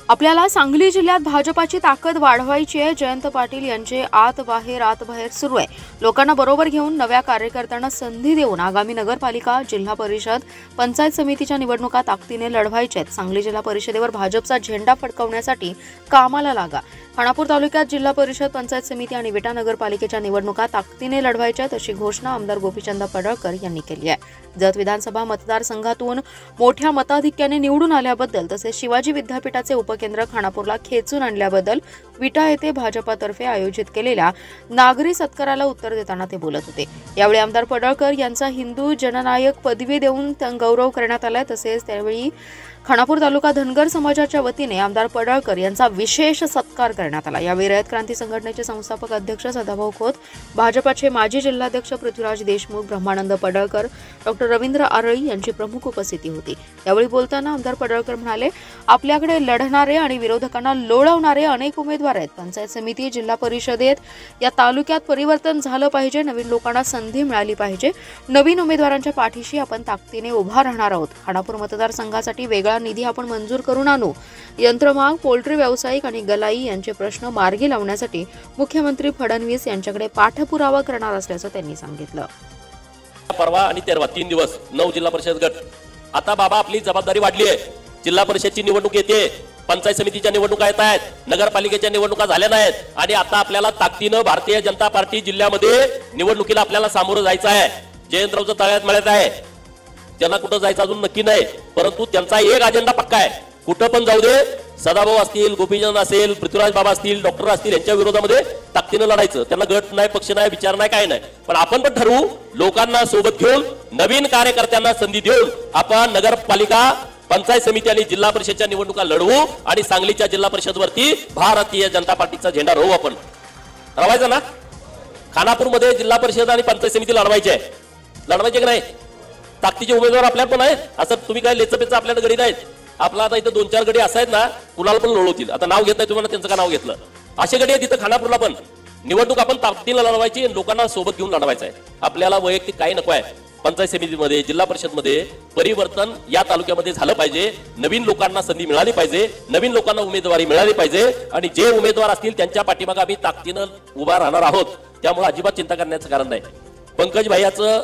आपल्याला सांगली जिल्ह्यात भाजपाची ताकद वाढवायची आहे। जयंत पाटील यांचे आत बाहेर सुरू आहे। लोकांना बरोबर घेऊन नव्या कार्यकर्त्यांना संधी देऊन आगामी नगरपालिका, जिल्हा परिषद, पंचायत समितीच्या निवडणुका ताकदीने लढवायच्या आहेत। सांगली जिल्हा परिषदेवर भाजपचा झेंडा फडकवण्यासाठी कामाला लागा। खानापूर तालुक्यात जिल्हा परिषद, पंचायत समिती आणि विटा नगरपालिकेच्या निवडणुका ताकदीने लढवायच्या आहेत, अशी घोषणा आमदार गोपीचंद पडळकर यांनी केली आहे। जत विधानसभा मतदारसंघातून मोठ्या मताधिक्याने निवडून आल्याबद्दल तसेच शिवाजी विद्यापीठाचे उपकेंद्र खानापूरला खेचून आणल्याबद्दल विटा येथे भाजपातर्फे आयोजित केलेल्या नागरी सत्काराला उत्तर देताना ते बोलत होते। यावेळी आमदार पडळकर यांचा हिंदू जननायक पदवी देऊन गौरव करण्यात आला। तसेच त्यावेळी खानापूर तालुका धनगर समाजाच्या वतीने आमदार पडळकर यांचा विशेष सत्कार करण्यात आला। यावेळी रयत क्रांती संघटनेचे संस्थापक अध्यक्ष सदाभाऊ खोत, भाजपाचे माजी जिल्हाध्यक्ष पृथ्वीराज देशमुख, ब्रह्मानंद पडळकर, डॉक्टर रवींद्र आरळी यांची प्रमुख उपस्थिती होती। यावेळी बोलताना आमदार पडळकर म्हणाले, आपल्याकडे लढणारे आणि विरोधकांना लोळवणारे अनेक उमेदवार आहेत। पंचायत समिती, जिल्हा परिषदेत या तालुक्यात परिवर्तन झालं पाहिजे, नवीन लोकांना संधी मिळाली पाहिजे। नवीन उमेदवारांच्या पाठीशी आपण ताकदीने उभा राहणार आहोत। खानापूर मतदारसंघासाठी वेगळा निधी आपण मंजूर करून आणू। यंत्रमाग, पोल्ट्री व्यावसायिक आणि गलाई यांचे प्रश्न मार्गी लावण्यासाठी मुख्यमंत्री फडणवीस यांच्याकडे पाठपुरावा करणार असल्याचं त्यांनी सांगितलं। परवा आणि तेरवा 3 दिवस 9 जिल्हा परिषद गट। आता बाबा आपली जबाबदारी वाढली आहे। जिल्हा परिषदची निवडणूक येते, पंचायत समितीच्या निवडणुका येत आहेत, नगरपालिकेच्या निवडणुका झाल्या नाहीत आणि आता आपल्याला ताकदीनं भारतीय जनता पार्टी जिल्ह्यामध्ये निवडणुकीला आपल्याला सामोरं जायचं आहे। जयंतरावचं तळ्यात मळ्यात आहे, त्यांना कुठं जायचं अजून नक्की नाही, परंतु त्यांचा एक अजेंडा पक्का आहे। कुठं पण जाऊ दे, सदाभाऊ असतील, गोपीचंद असेल, पृथ्वीराज बाबा असतील, डॉक्टर असतील, यांच्या विरोधामध्ये ताकदीनं लढायचं। त्यांना गट नाही, पक्ष नाही, विचार नाही, काय नाही, पण आपण पण ठरवू, लोकांना सोबत घेऊन नवीन कार्यकर्त्यांना संधी देऊन आपण नगरपालिका, पंचायत समिती आणि जिल्हा परिषदच्या निवडणुका लढवू आणि सांगलीच्या जिल्हा परिषदवरती भारतीय जनता पार्टीचा झेंडा रोवू। आपण रवायचं ना? खानापूरमध्ये जिल्हा परिषद आणि पंचायत समिती लढवायची की नाही? ताकदीचे उमेदवार आपल्याला पण आहेत, असं तुम्ही काय लेचपेचं आपल्याला गडी नाहीत। आपला आता इथं 2-4 गडी असा आहेत ना, कुणाला पण लोळवतील। आता नाव घेत नाही तुम्हाला, त्यांचं का नाव घेतलं? असे गडी आहेत तिथं खानापूरला पण। निवडणूक आपण ताकदीला लढवायची आणि लोकांना सोबत घेऊन लढवायचं आहे। आपल्याला वैयक्तिक काही नको आहे। पंचायत समितीमध्ये, जिल्हा परिषदमध्ये परिवर्तन या तालुक्यामध्ये झालं पाहिजे। नवीन लोकांना संधी मिळाली पाहिजे, नवीन लोकांना उमेदवारी मिळाली पाहिजे आणि जे उमेदवार असतील त्यांच्या पाठीमागे आम्ही ताकदीनं उभा राहणार आहोत। त्यामुळे अजिबात चिंता करण्याचं कारण नाही। पंकज भाईचं